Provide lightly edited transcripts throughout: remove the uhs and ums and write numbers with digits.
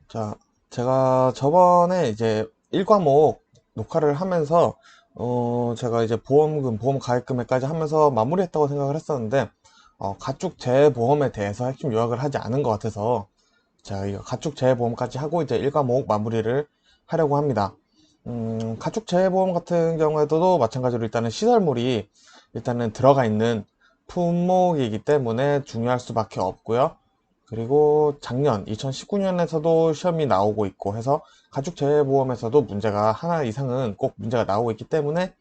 자, 제가 저번에 이제 1과목 녹화를 하면서, 제가 이제 보험금, 보험 가입 금액까지 하면서 마무리했다고 생각을 했었는데, 가축 재보험에 대해서 핵심 요약을 하지 않은 것 같아서, 제가 이거 가축 재보험까지 하고 이제 1과목 마무리를 하려고 합니다. 가축 재보험 같은 경우에도 마찬가지로 일단은 시설물이 일단은 들어가 있는 품목이기 때문에 중요할 수밖에 없고요. 그리고 작년 2019년에서도 시험이 나오고 있고 해서 가축재해보험에서도 문제가 하나 이상은 꼭 문제가 나오고 있기 때문에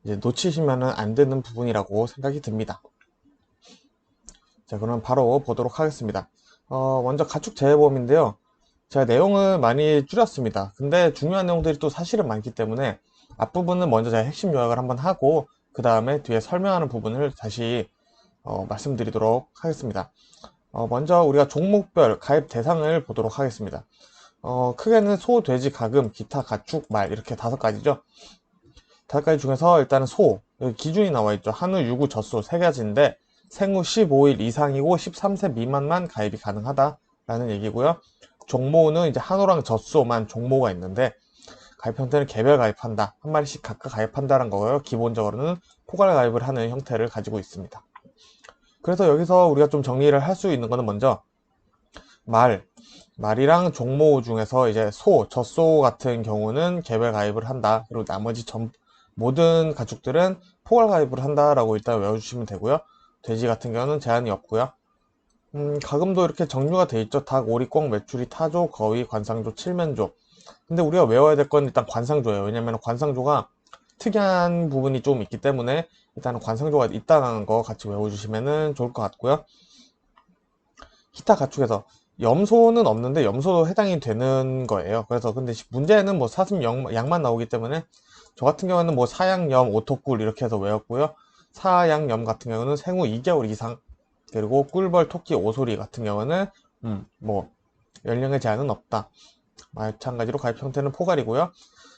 이제 놓치시면 안 되는 부분이라고 생각이 듭니다. 자, 그럼 바로 보도록 하겠습니다. 먼저 가축재해보험인데요. 제가 내용을 많이 줄였습니다. 근데 중요한 내용들이 또 사실은 많기 때문에 앞부분은 먼저 제가 핵심 요약을 한번 하고 그 다음에 뒤에 설명하는 부분을 다시 말씀드리도록 하겠습니다. 먼저 우리가 종목별 가입 대상을 보도록 하겠습니다. 크게는 소, 돼지, 가금, 기타, 가축, 말 이렇게 5가지죠. 5가지 중에서 일단은 소, 여기 기준이 나와 있죠. 한우, 유구, 젖소 3가지인데 생후 15일 이상이고 13세 미만만 가입이 가능하다라는 얘기고요. 종모는 이제 한우랑 젖소만 종모가 있는데 가입 형태는 개별 가입한다. 한 마리씩 각각 가입한다는 거고요. 기본적으로는 포괄 가입을 하는 형태를 가지고 있습니다. 그래서 여기서 우리가 좀 정리를 할 수 있는 거는 먼저 말, 말이랑 종모 중에서 이제 소, 젖소 같은 경우는 개별 가입을 한다. 그리고 나머지 모든 가축들은 포괄 가입을 한다라고 일단 외워주시면 되고요. 돼지 같은 경우는 제한이 없고요. 가금도 이렇게 정류가 돼 있죠. 닭, 오리, 꿩, 메추리, 타조, 거위, 관상조, 칠면조. 근데 우리가 외워야 될 건 일단 관상조예요. 왜냐면 관상조가 특이한 부분이 좀 있기 때문에 일단 관상조가 있다는 거 같이 외워주시면 좋을 것 같고요. 기타 가축에서 염소는 없는데 염소도 해당이 되는 거예요. 그래서 근데 문제는 뭐 사슴 양만 나오기 때문에 저 같은 경우는 뭐 사양염, 오토꿀 이렇게 해서 외웠고요. 사양염 같은 경우는 생후 2개월 이상, 그리고 꿀벌, 토끼, 오소리 같은 경우는 뭐 연령의 제한은 없다. 마찬가지로 가입 형태는 포괄이고요.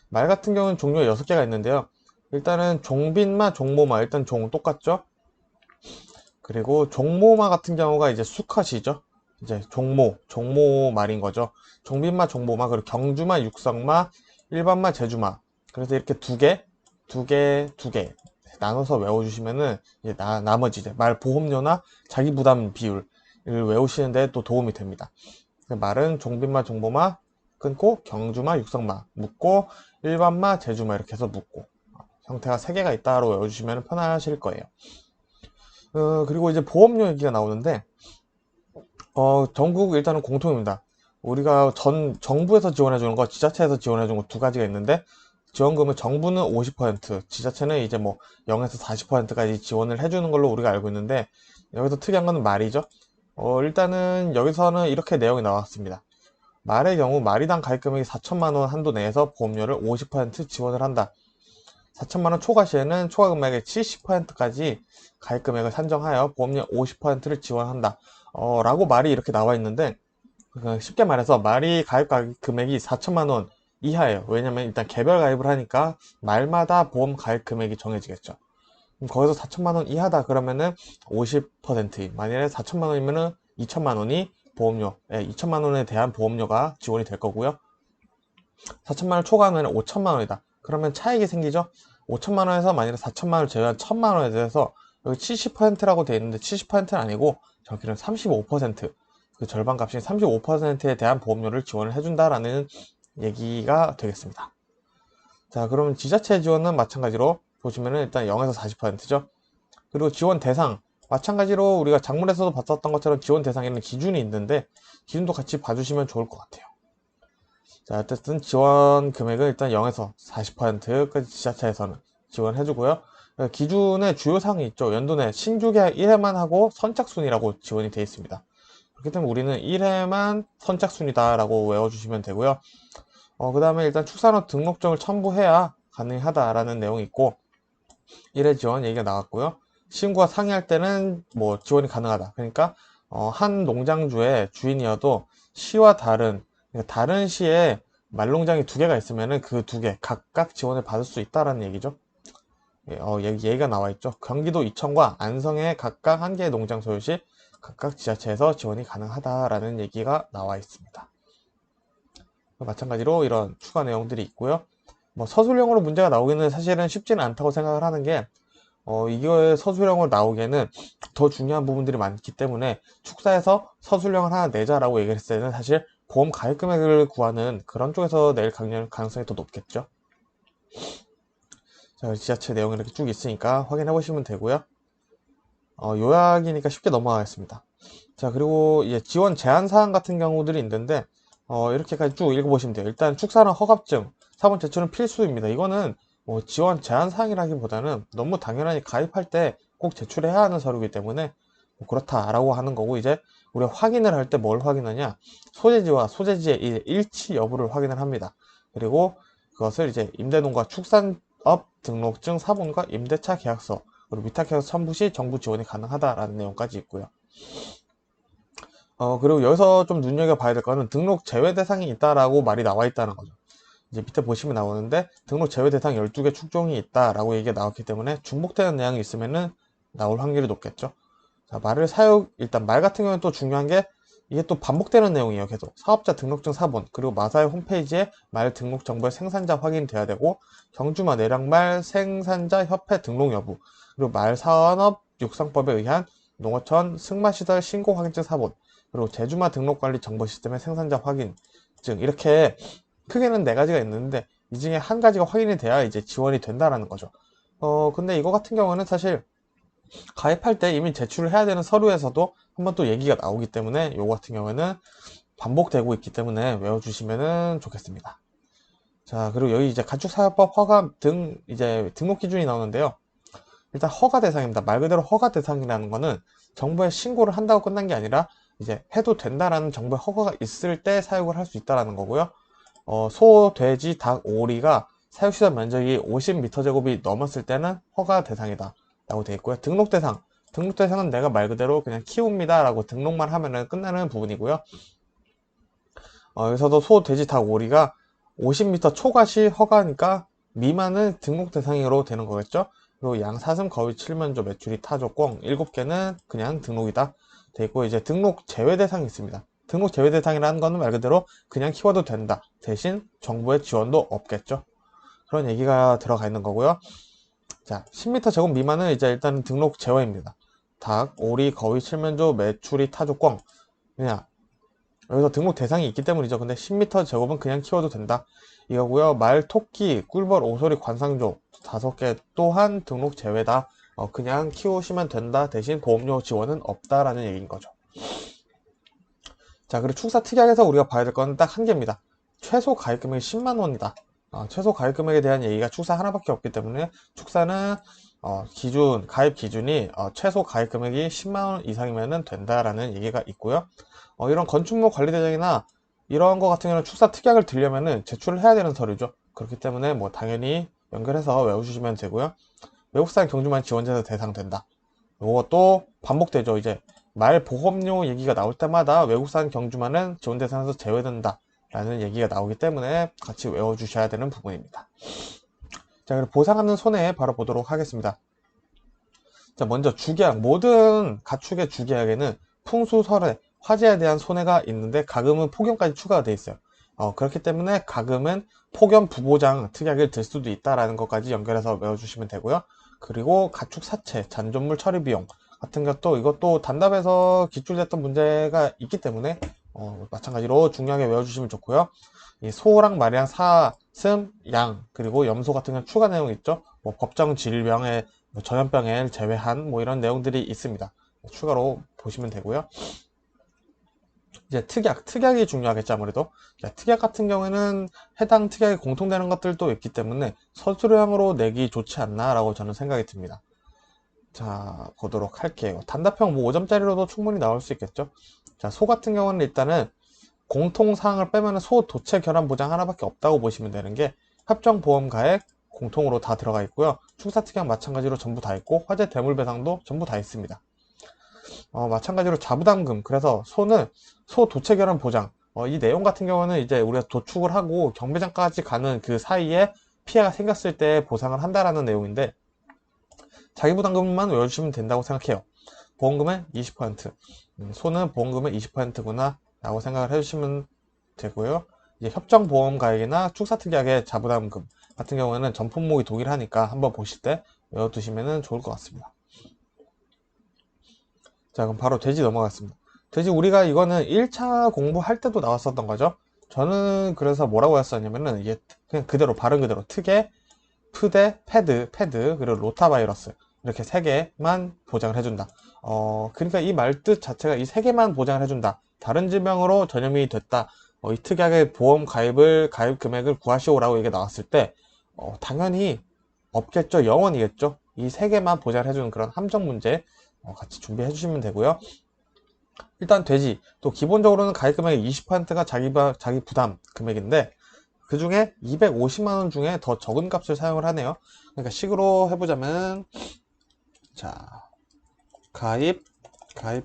말 같은 경우는 종류가 6개가 있는데요. 일단은 종빈마, 종모마, 일단 종 똑같죠? 그리고 종모마 같은 경우가 이제 수컷이죠. 이제 종모 말인 거죠. 종빈마, 종모마, 그리고 경주마, 육성마, 일반마, 제주마. 그래서 이렇게 두 개 나눠서 외워주시면은 이제 나머지 이제 말 보험료나 자기 부담 비율을 외우시는데 또 도움이 됩니다. 말은 종빈마, 종모마 끊고 경주마, 육성마 묶고 일반마, 제주마 이렇게 해서 묶고 형태가 3개가 있다로 외워주시면 편하실 거예요. 그리고 이제 보험료 얘기가 나오는데, 전국 일단은 공통입니다. 우리가 정부에서 지원해주는 거, 지자체에서 지원해주는 거 2가지가 있는데, 지원금은 정부는 50%, 지자체는 이제 뭐 0에서 40%까지 지원을 해주는 걸로 우리가 알고 있는데, 여기서 특이한 건 말이죠. 일단은 여기서는 이렇게 내용이 나왔습니다. 말의 경우 말이당 가입금액이 4천만 원 한도 내에서 보험료를 50% 지원을 한다. 4천만원 초과 시에는 초과 금액의 70%까지 가입 금액을 산정하여 보험료 50%를 지원한다. 라고 말이 이렇게 나와 있는데, 쉽게 말해서 말이 가입 금액이 4천만원 이하예요. 왜냐면 일단 개별 가입을 하니까 말마다 보험 가입 금액이 정해지겠죠. 그럼 거기서 4천만원 이하다 그러면은 50%, 만약에 4천만원이면은 2천만원이 보험료, 2천만원에 대한 보험료가 지원이 될 거고요. 4천만원 초과하면 5천만원이다. 그러면 차익이 생기죠? 5천만원에서 만약에 4천만원을 제외한 1천만원에 대해서 여기 70%라고 되어 있는데 70%는 아니고 정확히는 35%, 그 절반 값인 35%에 대한 보험료를 지원을 해준다라는 얘기가 되겠습니다. 자, 그러면 지자체 지원은 마찬가지로 보시면은 일단 0에서 40%죠. 그리고 지원 대상, 마찬가지로 우리가 작물에서도 봤었던 것처럼 지원 대상에는 기준이 있는데 기준도 같이 봐주시면 좋을 것 같아요. 자, 어쨌든 지원 금액은 일단 0에서 40%까지 지자체에서는 지원해주고요. 기준의 주요 사항이 있죠. 연도 내 신규 계약 1회만 하고 선착순이라고 지원이 되어 있습니다. 그렇기 때문에 우리는 1회만 선착순이다라고 외워주시면 되고요. 그 다음에 일단 축산업 등록증을 첨부해야 가능하다라는 내용이 있고 1회 지원 얘기가 나왔고요. 신고가 상이할 때는 뭐 지원이 가능하다. 그러니까 한 농장주의 주인이어도 시와 그러니까 다른 시에 말농장이 2개가 있으면은 그 2개 각각 지원을 받을 수 있다라는 얘기죠. 얘기가 나와 있죠. 경기도 이천과 안성에 각각 1개의 농장 소유 시 각각 지자체에서 지원이 가능하다라는 얘기가 나와 있습니다. 마찬가지로 이런 추가 내용들이 있고요. 뭐 서술형으로 문제가 나오기는 사실은 쉽지는 않다고 생각을 하는 게 이거에 서술형으로 나오기에는 더 중요한 부분들이 많기 때문에 축사에서 서술형을 하나 내자라고 얘기를 했을 때는 사실 보험 가입 금액을 구하는 그런 쪽에서 낼 가능성이 더 높겠죠. 자, 지자체 내용이 이렇게 쭉 있으니까 확인해 보시면 되고요. 요약이니까 쉽게 넘어가겠습니다. 자, 그리고 이제 지원 제한 사항 같은 경우들이 있는데 이렇게까지 쭉 읽어보시면 돼요. 일단 축사랑 허가증, 사본 제출은 필수입니다. 이거는 뭐 지원 제한 사항이라기보다는 너무 당연하니 가입할 때 꼭 제출해야 하는 서류이기 때문에 뭐 그렇다라고 하는 거고, 이제 우리가 확인을 할 때 뭘 확인하냐, 소재지와 소재지의 일치 여부를 확인을 합니다. 그리고 그것을 이제 임대농가 축산업 등록증 사본과 임대차 계약서, 그리고 위탁 계약서 첨부 시 정부 지원이 가능하다라는 내용까지 있고요. 그리고 여기서 좀 눈여겨봐야 될 거는 등록 제외 대상이 있다라고 말이 나와 있다는 거죠. 이제 밑에 보시면 나오는데 등록 제외 대상 12개 축종이 있다라고 얘기가 나왔기 때문에 중복되는 내용이 있으면은 나올 확률이 높겠죠. 자, 말을 사육, 일단 말 같은 경우는 또 중요한 게 이게 또 반복되는 내용이에요. 계속 사업자 등록증 사본, 그리고 마사의 홈페이지에 말 등록 정보의 생산자 확인돼야 되고, 경주마 내량말 생산자 협회 등록 여부, 그리고 말 산업 육상법에 의한 농어촌 승마시설 신고 확인증 사본, 그리고 제주마 등록관리 정보 시스템의 생산자 확인증, 이렇게 크게는 4가지가 있는데 이 중에 한 가지가 확인이 돼야 이제 지원이 된다라는 거죠. 근데 이거 같은 경우는 사실 가입할 때 이미 제출을 해야 되는 서류에서도 한번 또 얘기가 나오기 때문에 이거 같은 경우에는 반복되고 있기 때문에 외워주시면 좋겠습니다. 자, 그리고 여기 이제 가축사업법 허가 등 이제 등록 기준이 나오는데요. 일단 허가 대상입니다. 말 그대로 허가 대상이라는 거는 정부에 신고를 한다고 끝난 게 아니라 이제 해도 된다라는 정부의 허가가 있을 때 사육을 할 수 있다라는 거고요. 소, 돼지, 닭, 오리가 사육시설 면적이 50m 제곱이 넘었을 때는 허가 대상이다 라고 되어 있고요. 등록 대상은 내가 말 그대로 그냥 키웁니다 라고 등록만 하면은 끝나는 부분이고요. 여기서도 소, 돼지, 닭, 오리가 50m 초과시 허가니까 미만은 등록 대상으로 되는 거겠죠. 그리고 양, 사슴, 거위, 칠면조, 메추리, 타조, 꿩 7개는 그냥 등록이다 되어 있고, 이제 등록 제외 대상이 있습니다. 등록 제외 대상이라는 거는 말 그대로 그냥 키워도 된다. 대신 정부의 지원도 없겠죠. 그런 얘기가 들어가 있는 거고요. 자, 10m 제곱 미만은 이제 일단 등록 제외입니다. 닭, 오리, 거위, 칠면조, 메추리, 타조, 꿩. 그냥 여기서 등록 대상이 있기 때문이죠. 근데 10m 제곱은 그냥 키워도 된다 이거고요. 말, 토끼, 꿀벌, 오소리, 관상조 5개 또한 등록 제외다. 그냥 키우시면 된다. 대신 보험료 지원은 없다라는 얘기인 거죠. 자, 그리고 축사 특약에서 우리가 봐야 될 건 딱 한 개입니다. 최소 가입 금액이 10만 원이다. 최소 가입 금액에 대한 얘기가 축사 하나밖에 없기 때문에 축사는 가입 기준이 최소 가입 금액이 10만 원 이상이면 된다라는 얘기가 있고요. 이런 건축물 관리대장이나 이런 거 같은 경우는 축사 특약을 들려면은 제출을 해야 되는 서류죠. 그렇기 때문에 뭐 당연히 연결해서 외워주시면 되고요. 외국산 경주만 지원제도 대상된다. 이것도 반복되죠. 이제 말 보험료 얘기가 나올 때마다 외국산 경주만은 지원 대상에서 제외된다 라는 얘기가 나오기 때문에 같이 외워주셔야 되는 부분입니다. 자, 그리고 보상하는 손해 바로 보도록 하겠습니다. 자, 먼저 주계약, 모든 가축의 주계약에는 풍수, 설해, 화재에 대한 손해가 있는데 가금은 폭염까지 추가가 되어 있어요. 그렇기 때문에 가금은 폭염 부보장 특약을 들 수도 있다라는 것까지 연결해서 외워주시면 되고요. 그리고 가축 사체, 잔존물 처리 비용 같은 것도 이것도 단답에서 기출됐던 문제가 있기 때문에 마찬가지로 중요하게 외워주시면 좋고요. 이 소랑 말이랑 사슴, 양, 그리고 염소 같은 건 추가 내용이 있죠. 뭐 법정 질병에 뭐 전염병을 제외한 뭐 이런 내용들이 있습니다. 추가로 보시면 되고요. 이제 특약이 중요하겠죠, 아무래도. 자, 특약 같은 경우에는 해당 특약에 공통되는 것들도 있기 때문에 서술형으로 내기 좋지 않나라고 저는 생각이 듭니다. 자, 보도록 할게요. 단답형 뭐 5점짜리로도 충분히 나올 수 있겠죠. 자, 소 같은 경우는 일단은 공통사항을 빼면 소 도체 결함 보장 하나밖에 없다고 보시면 되는 게 협정보험가액 공통으로 다 들어가 있고요. 축사특약 마찬가지로 전부 다 있고 화재 대물배상도 전부 다 있습니다. 마찬가지로 자부담금, 그래서 소는 소 도체 결함 보장, 이 내용 같은 경우는 이제 우리가 도축을 하고 경매장까지 가는 그 사이에 피해가 생겼을 때 보상을 한다라는 내용인데 자기부담금만 외워주시면 된다고 생각해요. 보험금의 20%, 소는 보험금의 20%구나 라고 생각을 해주시면 되고요. 이제 협정보험가액이나 축사특약의 자부담금 같은 경우에는 전 품목이 동일하니까 한번 보실 때 외워두시면 좋을 것 같습니다. 자, 그럼 바로 돼지 넘어가겠습니다. 돼지 우리가 이거는 1차 공부할 때도 나왔었던 거죠. 저는 그래서 뭐라고 했었냐면은 이게 그냥 그대로 발음 그대로 특에 푸대, 패드, 그리고 로타바이러스 이렇게 세 개만 보장을 해준다. 그러니까 이 말 뜻 자체가 이 세 개만 보장을 해준다. 다른 질병으로 전염이 됐다. 이 특약의 보험 가입 금액을 구하시오라고 이게 나왔을 때 당연히 없겠죠. 영원이겠죠. 이 세 개만 보장을 해주는 그런 함정 문제 같이 준비해 주시면 되고요. 일단 돼지 또 기본적으로는 가입 금액의 20%가 자기 부담 금액인데 그 중에 250만원 중에 더 적은 값을 사용을 하네요. 그러니까 식으로 해보자면, 자, 가입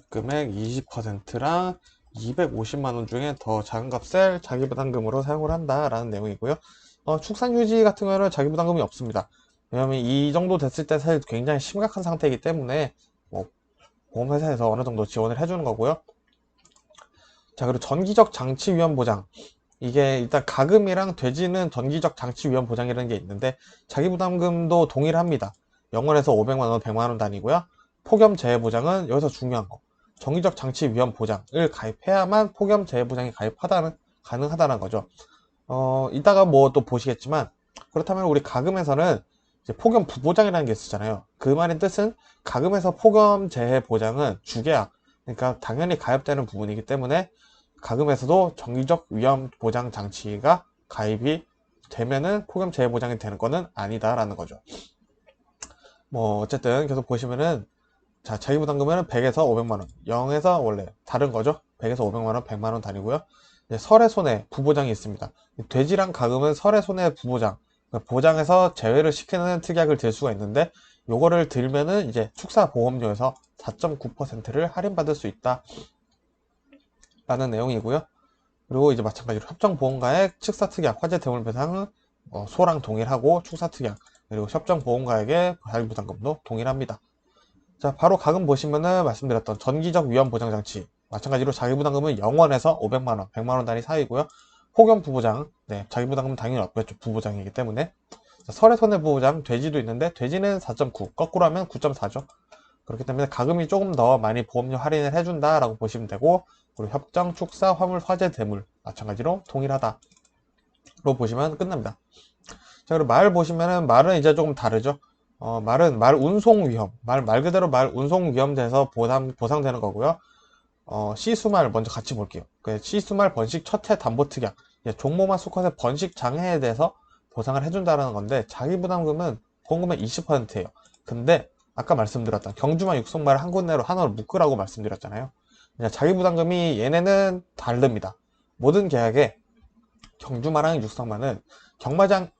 금액 20%랑 250만원 중에 더 작은 값을 자기부담금으로 사용을 한다라는 내용이고요. 축산휴지 같은 경우는 자기부담금이 없습니다. 왜냐면 이 정도 됐을 때 사실 굉장히 심각한 상태이기 때문에 뭐 보험회사에서 어느 정도 지원을 해주는 거고요. 자, 그리고 전기적 장치 위험 보장. 이게 일단 가금이랑 돼지는 전기적 장치 위험 보장이라는 게 있는데 자기부담금도 동일합니다. 0원에서 500만원, 100만원 단위고요. 폭염 재해 보장은 여기서 중요한 거. 전기적 장치 위험 보장을 가입해야만 폭염 재해 보장이 가능하다는 거죠. 이따가 뭐 또 보시겠지만 그렇다면 우리 가금에서는 이제 폭염 부보장이라는 게 있었잖아요. 그 말의 뜻은 가금에서 폭염 재해 보장은 주계약, 그러니까 당연히 가입되는 부분이기 때문에 가금에서도 정기적 위험 보장 장치가 가입이 되면은 폭염 재해 보장이 되는 거는 아니다라는 거죠. 뭐 어쨌든 계속 보시면은 자, 자기부담금은 100에서 500만원, 0에서 원래 다른 거죠. 100에서 500만원, 100만원 단위고요. 설의 손해 부보장이 있습니다. 돼지랑 가금은 설의 손해 부보장, 그러니까 보장에서 제외를 시키는 특약을 들 수가 있는데 요거를 들면은 이제 축사보험료에서 4.9%를 할인받을 수 있다 라는 내용이고요. 그리고 이제 마찬가지로 협정보험가액, 축사특약, 화재 대물배상은 소랑 동일하고 축사특약, 그리고 협정보험가액의 가입부담금도 동일합니다. 자, 바로 가금 보시면은 말씀드렸던 전기적 위험 보장 장치. 마찬가지로 자기부담금은 0원에서 500만원, 100만원 단위 사이고요. 폭염 부보장, 네, 자기부담금은 당연히 없겠죠. 부보장이기 때문에. 자, 설의 손해 부보장, 돼지도 있는데, 돼지는 4.9, 거꾸로 하면 9.4죠. 그렇기 때문에 가금이 조금 더 많이 보험료 할인을 해준다라고 보시면 되고, 그리고 협정, 축사, 화물, 화재, 대물. 마찬가지로 동일하다로 보시면 끝납니다. 자, 그리고 말 보시면은 말은 이제 조금 다르죠. 말은 말 운송 위험, 말 그대로 말 운송 위험돼서 보상되는 거고요. 시수말 먼저 같이 볼게요. 그 시수말 번식 첫해 담보 특약, 종모마 수컷의 번식 장애에 대해서 보상을 해준다는 건데 자기부담금은 보험금의 20%예요. 근데 아까 말씀드렸던 경주마 육성말 한 군데로 하나로 묶으라고 말씀드렸잖아요. 자기부담금이 얘네는 다릅니다. 모든 계약에 경주마랑 육성마는 경마장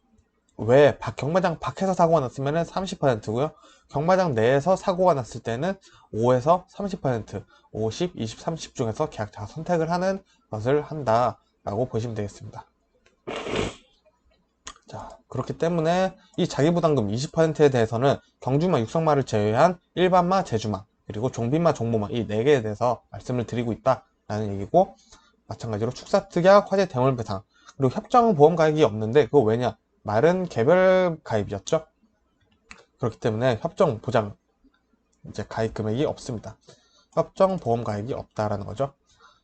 경마장 밖에서 사고가 났으면 30%고요. 경마장 내에서 사고가 났을 때는 5에서 30%, 50, 20, 30 중에서 계약자가 선택을 하는 것을 한다라고 보시면 되겠습니다. 자, 그렇기 때문에 이 자기부담금 20%에 대해서는 경주마, 육성마를 제외한 일반마, 제주마, 그리고 종빈마, 종모마 이 4개에 대해서 말씀을 드리고 있다라는 얘기고, 마찬가지로 축사특약, 화재 대물배상, 그리고 협정보험가액이 없는데 그거 왜냐? 말은 개별 가입이었죠. 그렇기 때문에 협정 보장 이제 가입 금액이 없습니다. 협정 보험 가입이 없다라는 거죠.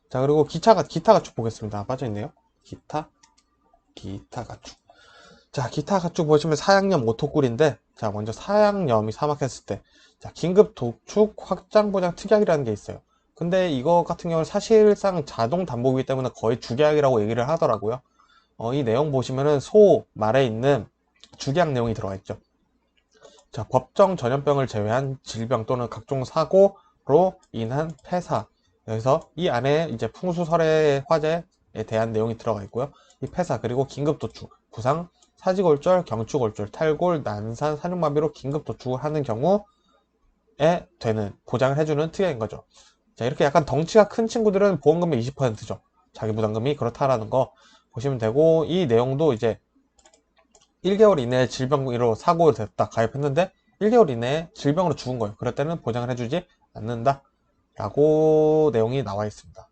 자, 그리고 기타 가축 보겠습니다. 빠져있네요. 기타 가축. 자, 기타 가축 보시면 사양염 오토꿀인데, 자, 먼저 사양염이 사망했을 때, 자, 긴급 도축 확장 보장 특약이라는 게 있어요. 근데 이거 같은 경우는 사실상 자동 담보이기 때문에 거의 주계약이라고 얘기를 하더라고요. 이 내용 보시면은 말에 있는 주계약 내용이 들어가 있죠. 자, 법정 전염병을 제외한 질병 또는 각종 사고로 인한 폐사. 여기서 이 안에 이제 풍수설해 화재에 대한 내용이 들어가 있고요. 이 폐사 그리고 긴급 도축, 부상, 사지골절, 경추골절, 탈골, 난산, 사륜마비로 긴급 도축을 하는 경우에 되는 보장을 해주는 특약인 거죠. 자, 이렇게 약간 덩치가 큰 친구들은 보험금의 20%죠. 자기 부담금이 그렇다라는 거 보시면 되고, 이 내용도 이제 1개월 이내에 질병으로 사고를 됐다 가입했는데 1개월 이내에 질병으로 죽은 거예요. 그럴 때는 보장을 해주지 않는다 라고 내용이 나와 있습니다.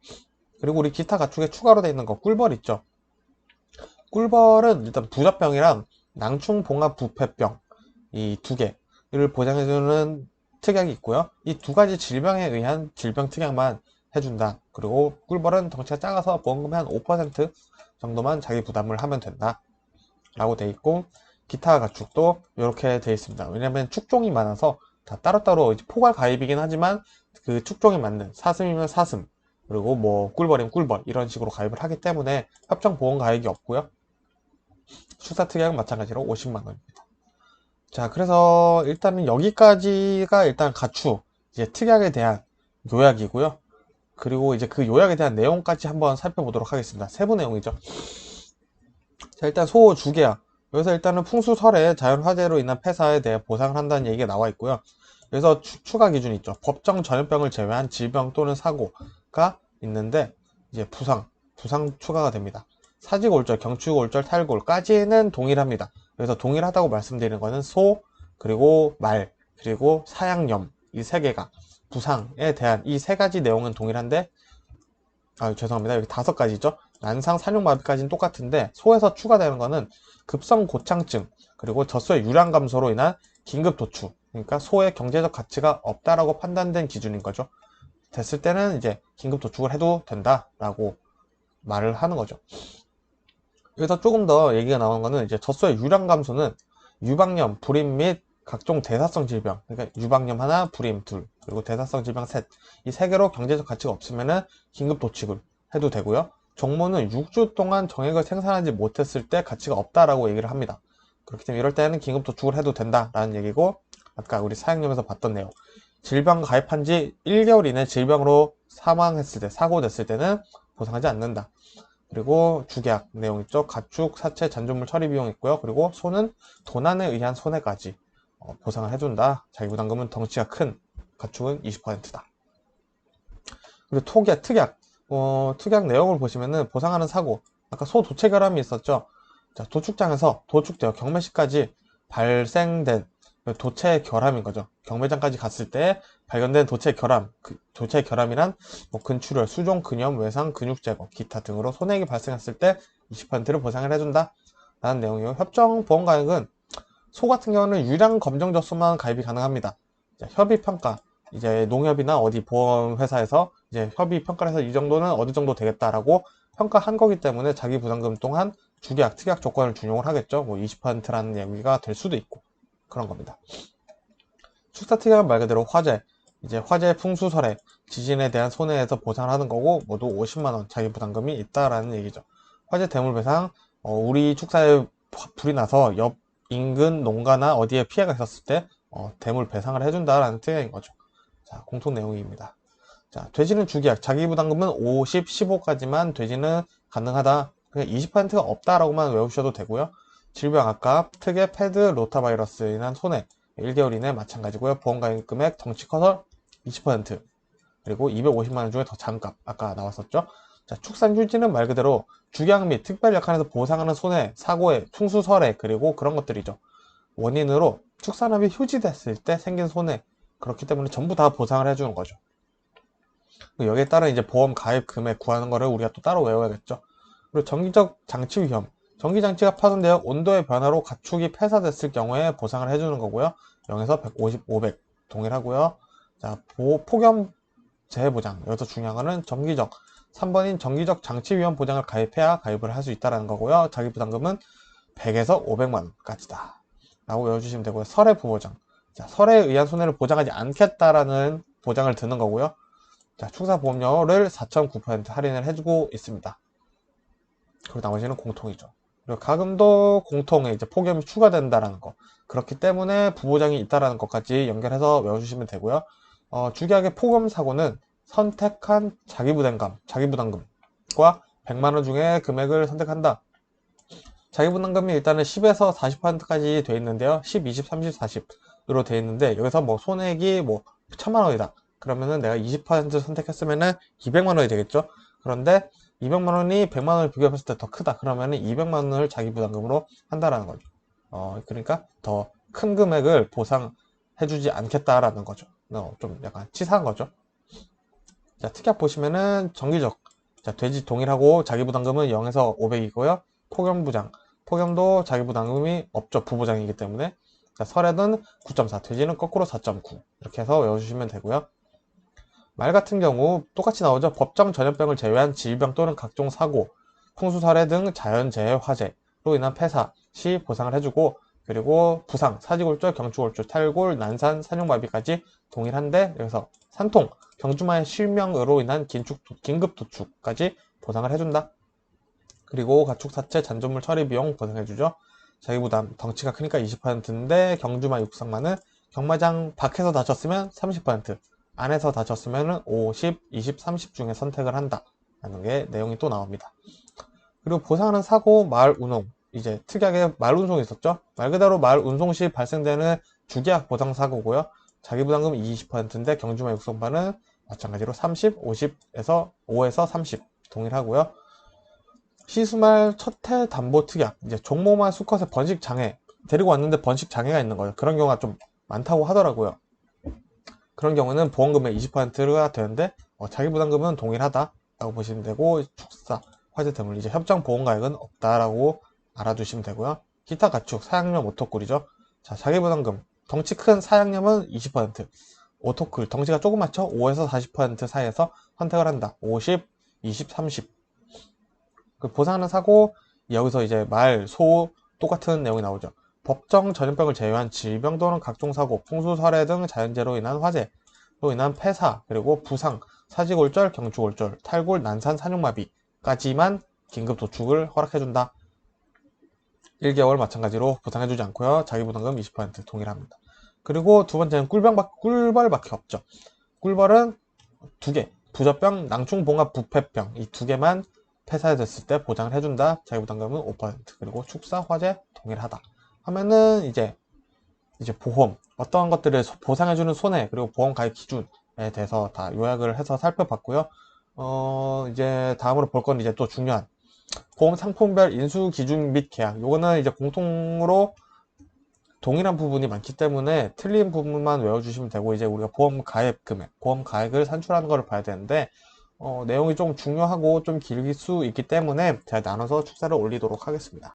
그리고 우리 기타 가축에 추가로 되어 있는 거 꿀벌 있죠. 꿀벌은 일단 부적병이랑 낭충봉합부패병 이 두 개를 보장해주는 특약이 있고요. 이 두 가지 질병에 의한 질병 특약만 해준다. 그리고 꿀벌은 덩치가 작아서 보험금의 한 5% 정도만 자기 부담을 하면 된다 라고 돼 있고, 기타 가축도 이렇게 돼 있습니다. 왜냐면 축종이 많아서 다 따로따로 포괄 가입이긴 하지만 그 축종에 맞는 사슴이면 사슴, 그리고 뭐 꿀벌이면 꿀벌 이런 식으로 가입을 하기 때문에 협정 보험 가입이 없고요. 축사 특약은 마찬가지로 50만 원입니다. 자, 그래서 일단은 여기까지가 일단 가축 이제 특약에 대한 요약이고요. 그리고 이제 그 요약에 대한 내용까지 한번 살펴보도록 하겠습니다. 세부 내용이죠. 자, 일단 소 주계약. 여기서 일단은 풍수설에 자연화재로 인한 폐사에 대해 보상을 한다는 얘기가 나와 있고요. 여기서 추가 기준이 있죠. 법정 전염병을 제외한 질병 또는 사고가 있는데 이제 부상 추가가 됩니다. 사직올절, 경축올절, 탈골까지는 동일합니다. 그래서 동일하다고 말씀드리는 거는 소, 그리고 말, 그리고 사양염 이 세 개가 부상에 대한 이 세 가지 내용은 동일한데, 죄송합니다. 여기 5가지죠. 난상, 산육마비까지는 똑같은데 소에서 추가되는 거는 급성 고창증, 그리고 젖소의 유량 감소로 인한 긴급 도축. 그러니까 소의 경제적 가치가 없다라고 판단된 기준인 거죠. 됐을 때는 이제 긴급 도축을 해도 된다라고 말을 하는 거죠. 여기서 조금 더 얘기가 나오는 거는 이제 젖소의 유량 감소는 유방염, 불임 및 각종 대사성 질병, 그러니까 유방염 하나, 불임 둘, 그리고 대사성 질병 셋, 이 세 개로 경제적 가치가 없으면은 긴급 도축을 해도 되고요. 종모는 6주 동안 정액을 생산하지 못했을 때 가치가 없다라고 얘기를 합니다. 그렇기 때문에 이럴 때는 긴급 도축을 해도 된다라는 얘기고, 아까 우리 사양염에서 봤던 내용, 질병 가입한 지 1개월 이내 질병으로 사망했을 때, 사고됐을 때는 보상하지 않는다. 그리고 주계약 내용 있죠. 가축, 사체, 잔존물 처리 비용 있고요. 그리고 소는 도난에 의한 손해까지 보상을 해준다. 자기부담금은 덩치가 큰 가축은 20%다. 그리고 특약. 특약 내용을 보시면은 보상하는 사고. 아까 소 도체 결함이 있었죠. 자, 도축장에서 도축되어 경매시까지 발생된 도체 결함인 거죠. 경매장까지 갔을 때 발견된 도체 결함, 도체 결함이란 뭐 근출혈, 수종, 근염, 외상, 근육 제거, 기타 등으로 손해액이 발생했을 때 20%를 보상을 해준다 라는 내용이고, 협정 보험 가액은 소 같은 경우는 유량 검정 젖소만 가입이 가능합니다. 협의 평가, 이제 농협이나 어디 보험 회사에서 이제 협의 평가를 해서 이 정도는 어느 정도 되겠다라고 평가한 거기 때문에 자기 부담금 동안 주계약, 특약 조건을 준용을 하겠죠. 뭐 20%라는 얘기가 될 수도 있고 그런 겁니다. 축사 특약은 말 그대로 화재, 이제 화재, 풍수, 설해, 지진에 대한 손해에서 보상을 하는 거고 모두 50만 원 자기 부담금이 있다라는 얘기죠. 화재 대물 배상, 우리 축사에 불이 나서 옆 인근 농가나 어디에 피해가 있었을 때 대물 배상을 해준다라는 특약인 거죠. 자, 공통 내용입니다. 자, 돼지는 주계약, 자기 부담금은 50, 15까지만 돼지는 가능하다. 그냥 20%가 없다라고만 외우셔도 되고요. 질병 아까 특의 패드 로타바이러스로 인한 손해 1개월 이내 마찬가지고요. 보험가입 금액 덩치 커서 20%, 그리고 250만원 중에 더 잔값 아까 나왔었죠. 자, 축산 휴지는 말 그대로 주계약 및 특별 약관에서 보상하는 손해, 사고의 풍수설해, 그리고 그런 것들이죠. 원인으로 축산업이 휴지됐을 때 생긴 손해, 그렇기 때문에 전부 다 보상을 해주는 거죠. 여기에 따른 이제 보험 가입 금액 구하는 거를 우리가 또 따로 외워야겠죠. 그리고 정기적 장치 위험, 전기장치가 파손되어 온도의 변화로 가축이 폐사됐을 경우에 보상을 해주는 거고요. 0에서 150, 500 동일하고요. 자, 폭염 재해보장, 여기서 중요한 거는 정기적 3번인 정기적 장치 위험 보장을 가입해야 가입을 할 수 있다는 거고요. 자기 부담금은 100에서 500만원까지다 라고 외워주시면 되고요. 설해 부보장, 자, 설에 의한 손해를 보장하지 않겠다라는 보장을 드는 거고요. 자, 축사보험료를 4.9% 할인을 해주고 있습니다. 그리고 나머지는 공통이죠. 그리고 가금도 공통에 이제 폭염이 추가된다라는 거. 그렇기 때문에 부보장이 있다라는 것까지 연결해서 외워주시면 되고요. 주계약의 폭염 사고는 선택한 자기부담금과 100만원 중에 금액을 선택한다. 자기부담금이 일단은 10에서 40%까지 되어 있는데요. 10, 20, 30, 40으로 되어 있는데 여기서 뭐 손해액이 뭐 1000만원이다. 그러면은 내가 20% 선택했으면은 200만원이 되겠죠. 그런데 200만원이 100만원을 비교했을 때 더 크다. 그러면은 200만원을 자기 부담금으로 한다라는 거죠. 그러니까 더 큰 금액을 보상해주지 않겠다라는 거죠. 좀 약간 치사한 거죠. 자, 특약 보시면은 정기적. 자, 돼지 동일하고 자기 부담금은 0에서 500이고요. 폭염부장. 폭염도 자기 부담금이 없죠. 부부장이기 때문에. 자, 설에는 9.4, 돼지는 거꾸로 4.9. 이렇게 해서 외워주시면 되고요. 말 같은 경우 똑같이 나오죠. 법정 전염병을 제외한 질병 또는 각종 사고, 풍수사례 등 자연재해 화재로 인한 폐사 시 보상을 해주고, 그리고 부상, 사지골절, 경추골절, 탈골, 난산, 산용마비까지 동일한데, 여기서 산통, 경주마의 실명으로 인한 긴급도축까지 보상을 해준다. 그리고 가축 사체 잔존물 처리 비용 보상해주죠. 자기 부담, 덩치가 크니까 20%인데 경주마 육상마는 경마장 밖에서 다쳤으면 30%, 안에서 다쳤으면 50, 20, 30 중에 선택을 한다 라는 게 내용이 또 나옵니다. 그리고 보상하는 사고, 마을 운송. 이제 특이하게 마을 운송이 있었죠. 말 그대로 마을 운송 시 발생되는 주계약 보상 사고고요. 자기 부담금 20%인데 경주마 육성반은 마찬가지로 30, 50에서 5에서 30 동일하고요. 시수말 첫해 담보 특약, 이제 종모말 수컷의 번식 장애, 데리고 왔는데 번식 장애가 있는 거예요. 그런 경우가 좀 많다고 하더라고요. 그런 경우는 보험금의 20%가 되는데 자기 부담금은 동일하다라고 보시면 되고, 축사, 화재 등을 이제 협정 보험가액은 없다라고 알아두시면 되고요. 기타 가축, 사양염, 오토꿀이죠. 자, 자기 부담금, 덩치 큰 사양염은 20%, 오토꿀, 덩치가 조그맣죠? 5에서 40% 사이에서 선택을 한다. 50, 20, 30. 그 보상하는 사고, 여기서 이제 말, 소 똑같은 내용이 나오죠. 법정 전염병을 제외한 질병 또는 각종 사고, 풍수, 설해 등 자연재해로 인한 화재로 인한 폐사, 그리고 부상, 사지골절, 경추골절, 탈골, 난산, 산용마비까지만 긴급 도축을 허락해준다. 1개월 마찬가지로 보상해주지 않고요. 자기 부담금 20% 동일합니다. 그리고 두 번째는 꿀벌밖에 없죠. 꿀벌은 2개, 부젖병, 낭충봉합 부패병 이 2개만 폐사됐을 때 보장을 해준다. 자기 부담금은 5%. 그리고 축사, 화재 동일하다. 하면은 이제 보험, 어떠한 것들을 보상해주는 손해, 그리고 보험 가입 기준에 대해서 다 요약을 해서 살펴봤고요. 이제 다음으로 볼 건 이제 또 중요한 보험 상품별 인수 기준 및 계약. 요거는 이제 공통으로 동일한 부분이 많기 때문에 틀린 부분만 외워주시면 되고, 이제 우리가 보험 가입 금액, 보험 가액을 산출하는 것을 봐야 되는데, 내용이 좀 중요하고 좀 길 수 있기 때문에 제가 나눠서 축사를 올리도록 하겠습니다.